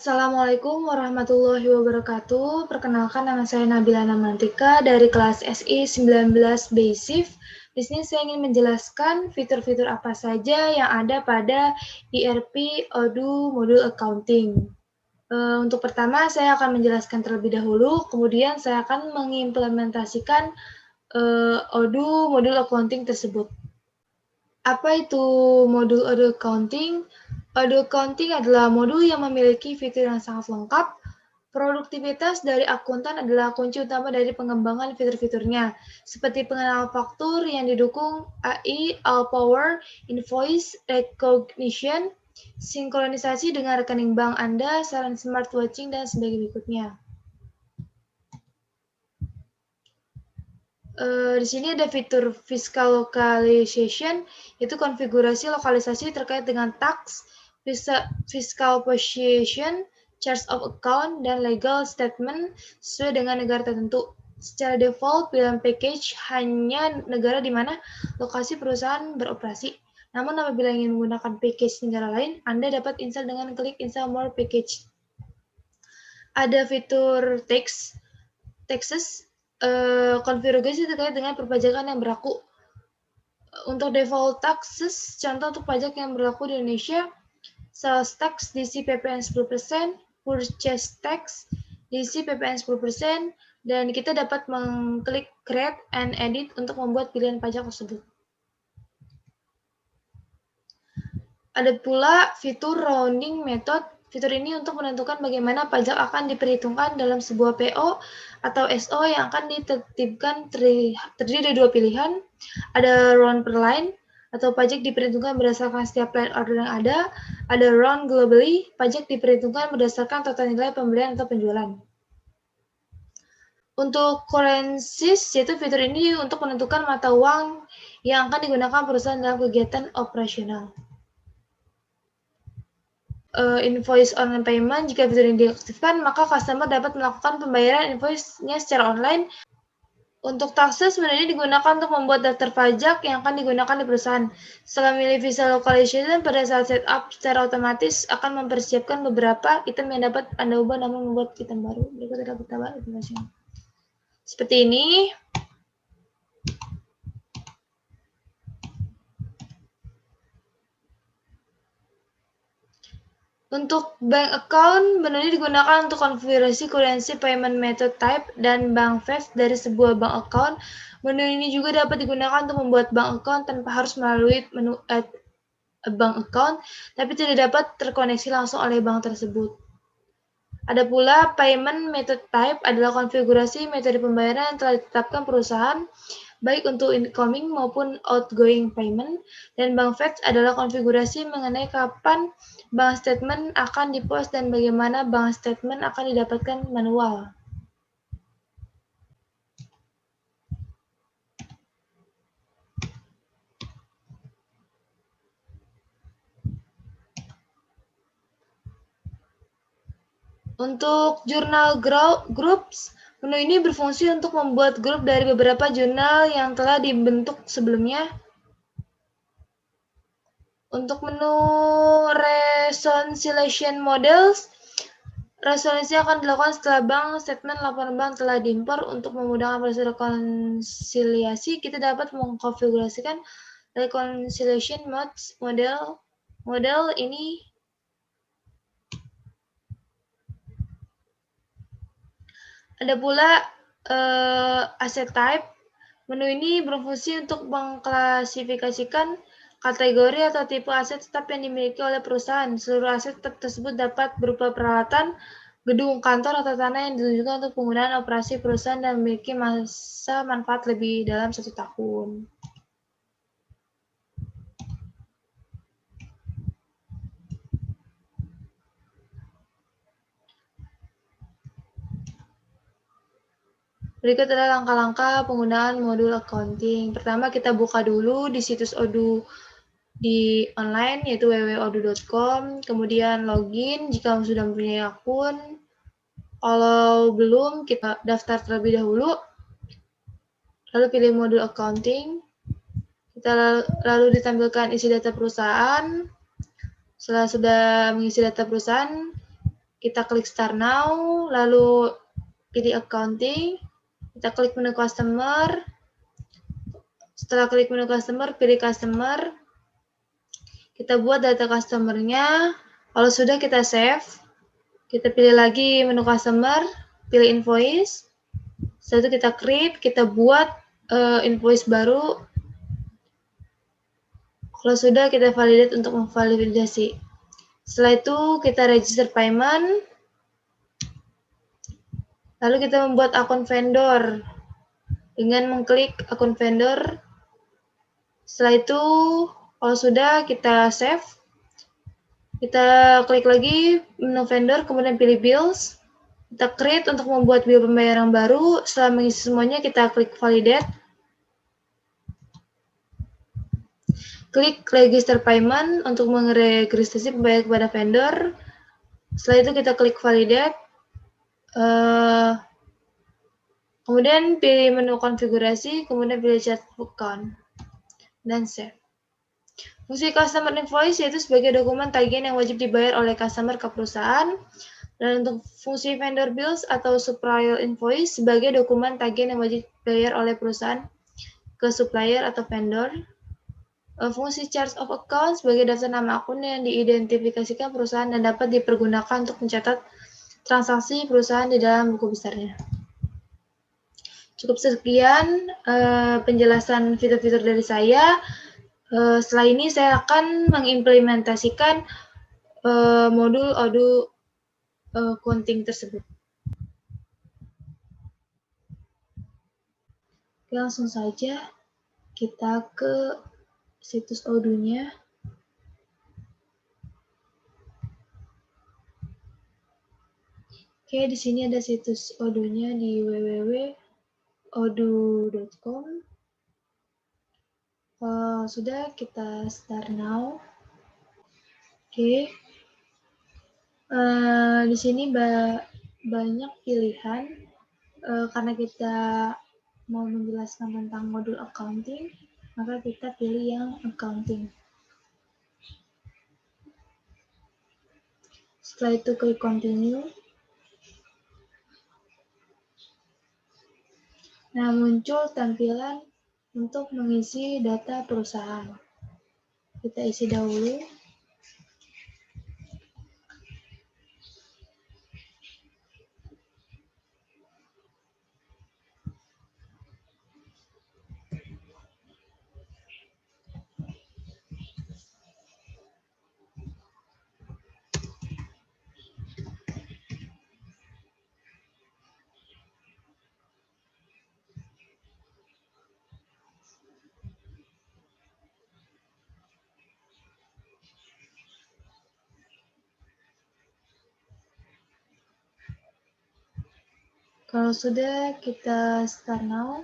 Assalamualaikum warahmatullahi wabarakatuh. Perkenalkan, nama saya Nabila Namantika dari kelas SI 19 Basic. Di sini saya ingin menjelaskan fitur-fitur apa saja yang ada pada ERP Odoo modul accounting. Untuk pertama, saya akan menjelaskan terlebih dahulu, kemudian saya akan mengimplementasikan Odoo modul accounting tersebut. Apa itu modul Odoo accounting? Odoo accounting adalah modul yang memiliki fitur yang sangat lengkap. Produktivitas dari akuntan adalah kunci utama dari pengembangan fitur-fiturnya, seperti pengenalan faktur yang didukung AI, All Power, Invoice Recognition, sinkronisasi dengan rekening bank Anda, saran smartwatching, dan sebagainya berikutnya. Di sini ada fitur fiscal localization, yaitu konfigurasi lokalisasi terkait dengan tax, fiscal position, charge of account, dan legal statement sesuai dengan negara tertentu. Secara default, pilihan package hanya negara di mana lokasi perusahaan beroperasi. Namun apabila ingin menggunakan package negara lain, Anda dapat install dengan klik install more package. Ada fitur taxes, konfigurasi terkait dengan perpajakan yang berlaku. Untuk default taxes, contoh untuk pajak yang berlaku di Indonesia, sales tax diisi PPN 10%, purchase tax diisi PPN 10%, dan kita dapat mengklik create and edit untuk membuat pilihan pajak tersebut. Ada pula fitur rounding method. Fitur ini untuk menentukan bagaimana pajak akan diperhitungkan dalam sebuah PO atau SO yang akan ditertibkan terdiri dari dua pilihan. Ada round per line, atau pajak diperhitungkan berdasarkan setiap line order yang ada. Ada round globally, pajak diperhitungkan berdasarkan total nilai pembelian atau penjualan. Untuk currencies, yaitu fitur ini untuk menentukan mata uang yang akan digunakan perusahaan dalam kegiatan operasional. Invoice online payment, jika fitur ini diaktifkan, maka customer dapat melakukan pembayaran invoice-nya secara online. Untuk taxes sebenarnya digunakan untuk membuat daftar pajak yang akan digunakan di perusahaan. Setelah memilih visa localization, pada saat setup secara otomatis akan mempersiapkan beberapa item yang dapat Anda ubah namun membuat item baru. Berikut adalah beberapa informasi. Seperti ini. Untuk bank account, benar digunakan untuk konfigurasi currency payment method type dan bank fact dari sebuah bank account. Menu ini juga dapat digunakan untuk membuat bank account tanpa harus melalui menu add a bank account, tapi tidak dapat terkoneksi langsung oleh bank tersebut. Ada pula payment method type adalah konfigurasi metode pembayaran yang telah ditetapkan perusahaan, baik untuk incoming maupun outgoing payment, dan bank fact adalah konfigurasi mengenai kapan bank statement akan dipost dan bagaimana bank statement akan didapatkan manual. Untuk jurnal groups, menu ini berfungsi untuk membuat grup dari beberapa jurnal yang telah dibentuk sebelumnya. Untuk menu reconciliation models, resolusi akan dilakukan setelah bank statement laporan bank telah diimpor. Untuk memudahkan proses rekonsiliasi, kita dapat mengkonfigurasikan reconciliation model ini. Ada pula asset type. Menu ini berfungsi untuk mengklasifikasikan kategori atau tipe aset tetap yang dimiliki oleh perusahaan. Seluruh aset tersebut dapat berupa peralatan, gedung, kantor, atau tanah yang ditunjukkan untuk penggunaan operasi perusahaan dan memiliki masa manfaat lebih dalam 1 tahun. Berikut adalah langkah-langkah penggunaan modul accounting. Pertama, kita buka dulu di situs Odoo di online, yaitu www.odoo.com. Kemudian login jika sudah mempunyai akun. Kalau belum, kita daftar terlebih dahulu. Lalu pilih modul accounting. Kita lalu ditampilkan isi data perusahaan. Setelah sudah mengisi data perusahaan, kita klik Start Now, lalu pilih Accounting, kita klik menu Customer. Setelah klik menu Customer, pilih Customer. Kita buat data customer-nya. Kalau sudah, kita save. Kita pilih lagi menu Customer, pilih Invoice. Setelah itu kita create, kita buat invoice baru. Kalau sudah, kita validate untuk memvalidasi. Setelah itu, kita register payment. Lalu kita membuat akun vendor dengan mengklik akun vendor. Setelah itu, kalau sudah, kita save. Kita klik lagi menu vendor, kemudian pilih bills. Kita create untuk membuat bill pembayaran baru. Setelah mengisi semuanya, kita klik validate. Klik register payment untuk meregistrasi pembayaran kepada vendor. Setelah itu kita klik validate. Kemudian pilih menu konfigurasi, kemudian pilih chat account, dan save. Fungsi customer invoice yaitu sebagai dokumen tagihan yang wajib dibayar oleh customer ke perusahaan. Dan untuk fungsi vendor bills atau supplier invoice sebagai dokumen tagihan yang wajib dibayar oleh perusahaan ke supplier atau vendor. Fungsi chart of account sebagai daftar nama akun yang diidentifikasikan perusahaan dan dapat dipergunakan untuk mencatat transaksi perusahaan di dalam buku besarnya. Cukup sekian penjelasan fitur-fitur dari saya. Setelah ini saya akan mengimplementasikan modul Odoo Accounting tersebut. Oke, langsung saja kita ke situs Odoo-nya. Oke, di sini ada situs Odoo-nya di www.odoo.com. Sudah, kita start now. Oke. Di sini banyak pilihan. Karena kita mau menjelaskan tentang modul accounting, maka kita pilih yang accounting. Setelah itu klik continue. Nah, muncul tampilan untuk mengisi data perusahaan. Kita isi dahulu. Kalau sudah, kita start now.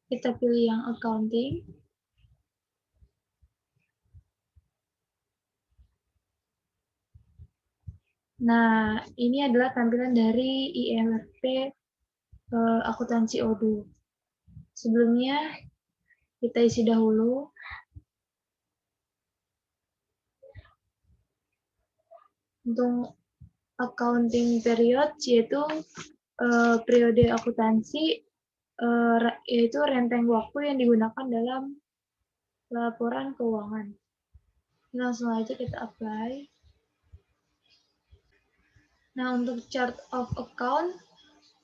Kita pilih yang accounting. Nah, ini adalah tampilan dari IRP akuntansi Odoo. Sebelumnya, kita isi dahulu. Untuk accounting period, yaitu periode akuntansi, yaitu renteng waktu yang digunakan dalam laporan keuangan. Langsung aja kita apply. Nah, untuk chart of account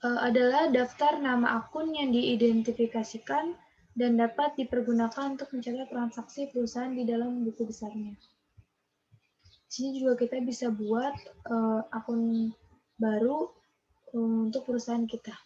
adalah daftar nama akun yang diidentifikasikan dan dapat dipergunakan untuk mencatat transaksi perusahaan di dalam buku besarnya. Di sini juga kita bisa buat akun baru untuk perusahaan kita.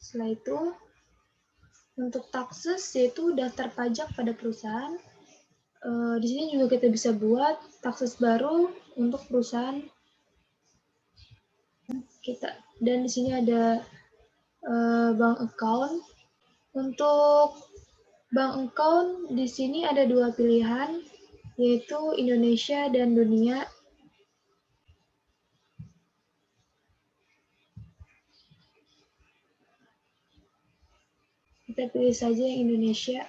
Setelah itu, Untuk taxes yaitu daftar pajak pada perusahaan. Di sini juga kita bisa buat taxes baru untuk perusahaan kita. Dan di sini ada bank account. Untuk bank account di sini ada dua pilihan, yaitu Indonesia dan dunia. Kita pilih saja yang Indonesia.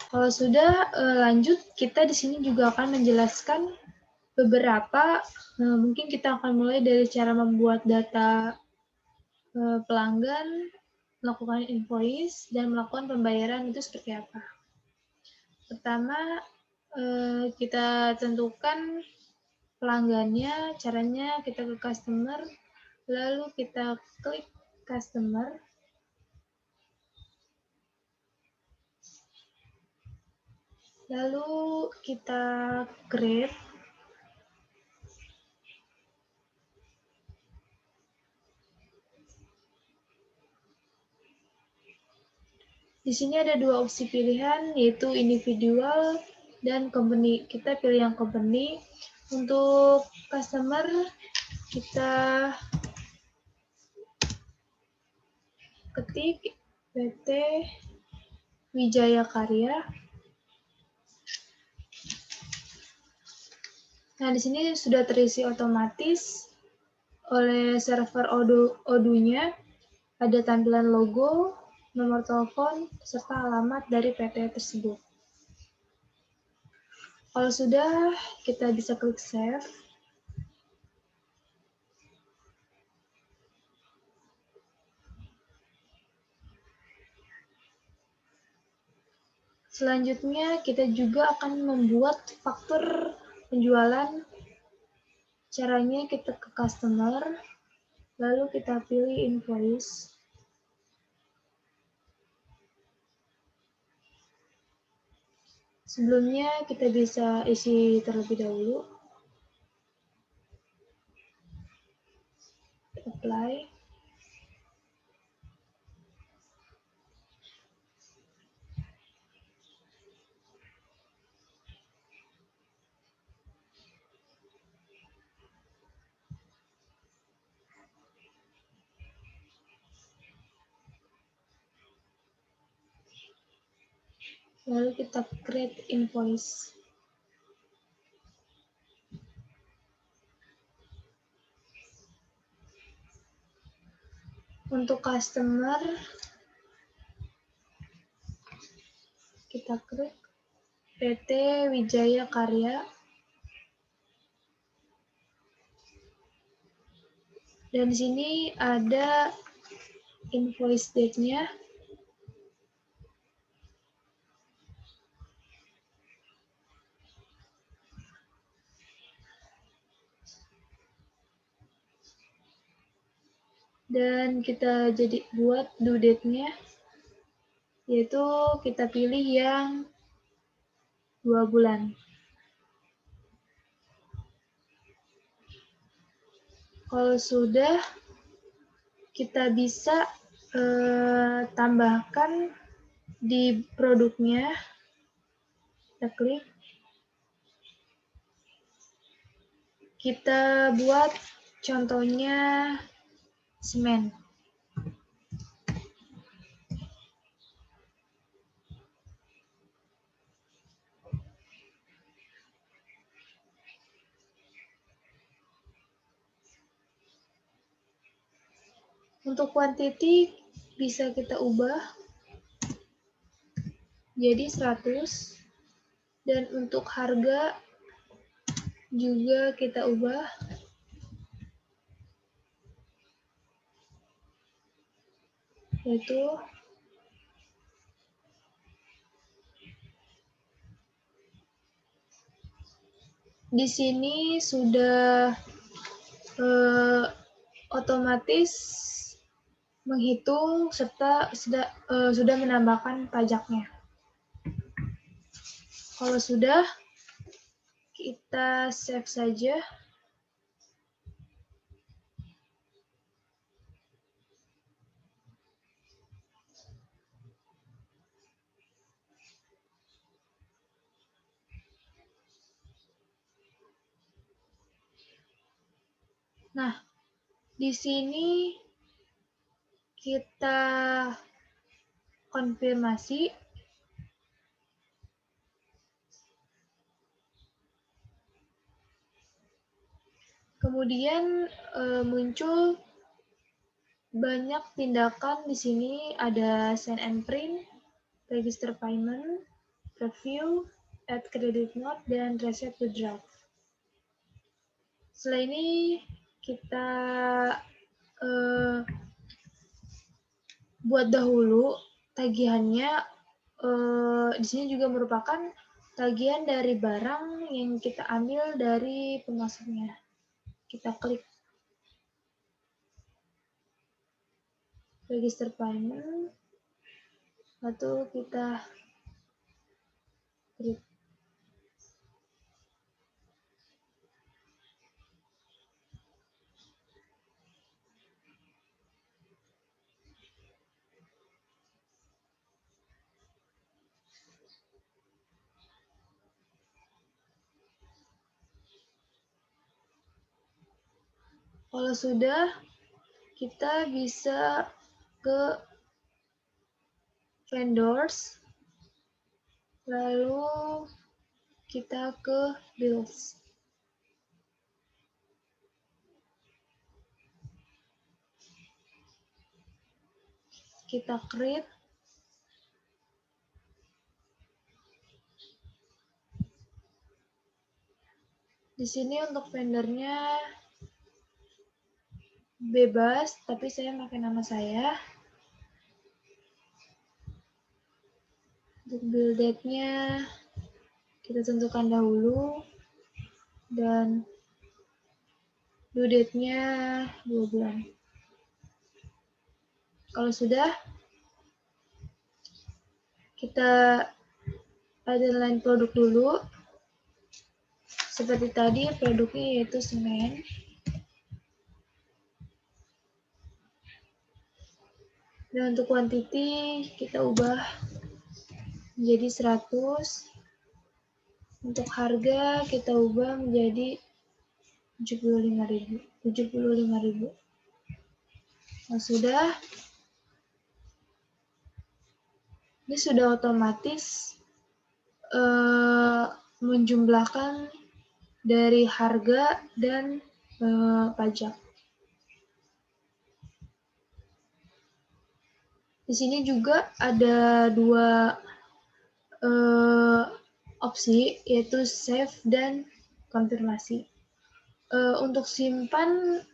Kalau sudah lanjut, kita di sini juga akan menjelaskan beberapa, mungkin kita akan mulai dari cara membuat data pelanggan, melakukan invoice, dan melakukan pembayaran itu seperti apa. Pertama, kita tentukan pelanggannya, caranya kita ke customer, lalu kita klik customer. Lalu kita create. Di sini ada dua opsi pilihan, yaitu individual dan company. Kita pilih yang company. Untuk customer, kita ketik PT Wijaya Karya. Nah, di sini sudah terisi otomatis oleh server Odoo-nya. Ada tampilan logo, nomor telepon, serta alamat dari PT tersebut. Kalau sudah, kita bisa klik save. Selanjutnya, kita juga akan membuat faktur penjualan. Caranya kita ke customer, lalu kita pilih invoice. Sebelumnya kita bisa isi terlebih dahulu. Apply. Lalu kita create invoice. Untuk customer, kita klik PT Wijaya Karya. Dan di sini ada invoice date-nya. Dan kita jadi buat due date-nya, yaitu kita pilih yang 2 bulan. Kalau sudah, kita bisa tambahkan di produknya. Kita klik. Kita buat contohnya semen. Untuk quantity bisa kita ubah jadi 100, dan untuk harga juga kita ubah yaitu di sini sudah otomatis menghitung serta sudah menambahkan pajaknya. Kalau sudah, Kita save saja. Nah, di sini kita konfirmasi. Kemudian muncul banyak tindakan di sini, ada send and print, register payment, preview, add credit note, dan reset to draft. Setelah ini kita buat dahulu tagihannya. Di sini juga merupakan tagihan dari barang yang kita ambil dari pemasoknya. Kita klik register payment, lalu kita klik. Kalau sudah, kita bisa ke vendors, lalu kita ke bills. Kita create. Di sini untuk vendornya bebas, tapi saya pakai nama saya. Untuk bill date-nya kita tentukan dahulu, dan due date-nya 2 bulan. Kalau sudah, kita ada line produk dulu. Seperti tadi, produknya yaitu semen. Dan untuk quantity kita ubah menjadi 100. Untuk harga kita ubah menjadi 75.000. Nah, sudah. Ini sudah otomatis menjumlahkan dari harga dan pajak. Di sini juga ada dua opsi, yaitu save dan konfirmasi. Untuk simpan,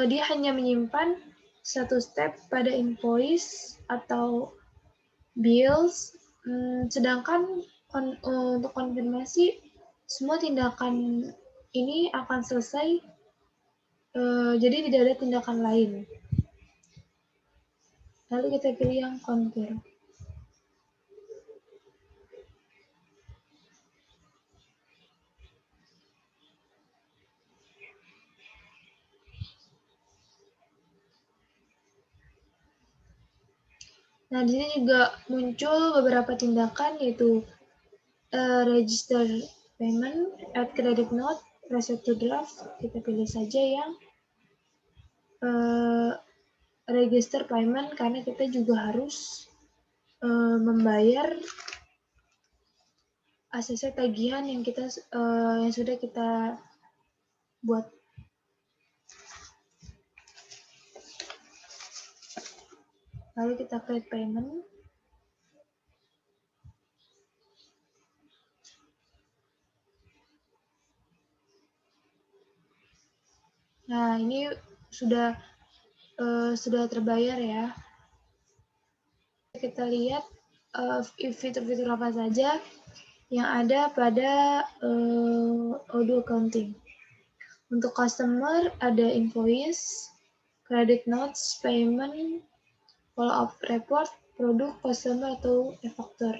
dia hanya menyimpan satu step pada invoice atau bills, sedangkan untuk konfirmasi, semua tindakan ini akan selesai, jadi tidak ada tindakan lain. Lalu kita pilih yang confirm. Nah, di sini juga muncul beberapa tindakan, yaitu register payment, add credit note, reset to draft. Kita pilih saja yang register payment, karena kita juga harus membayar ACC tagihan yang sudah kita buat. Lalu kita create payment. Nah, ini sudah terbayar ya. Kita lihat fitur-fitur apa saja yang ada pada Odoo Accounting. Untuk customer ada invoice, credit notes, payment, follow-up report, produk, customer, atau e-factor.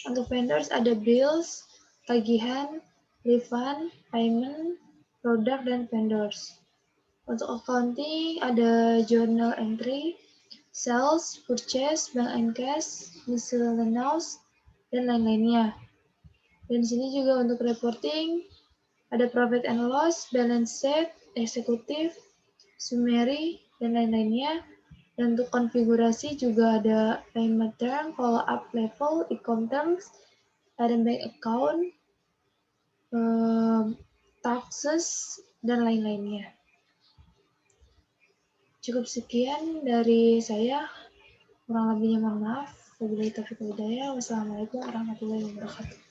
Untuk vendors ada bills, tagihan, refund, payment, product, dan vendors. Untuk accounting ada journal entry, sales, purchase, bank and cash, miscellaneous, dan lain-lainnya. Dan di sini juga untuk reporting ada profit and loss, balance sheet, eksekutif, summary, dan lain-lainnya. Dan untuk konfigurasi juga ada payment term, follow up level, e-com terms, ada bank account, taxes, dan lain-lainnya. Cukup sekian dari saya. Kurang lebihnya mohon maaf. Wabillahi taufiq wal hidayah. Wassalamualaikum warahmatullahi wabarakatuh.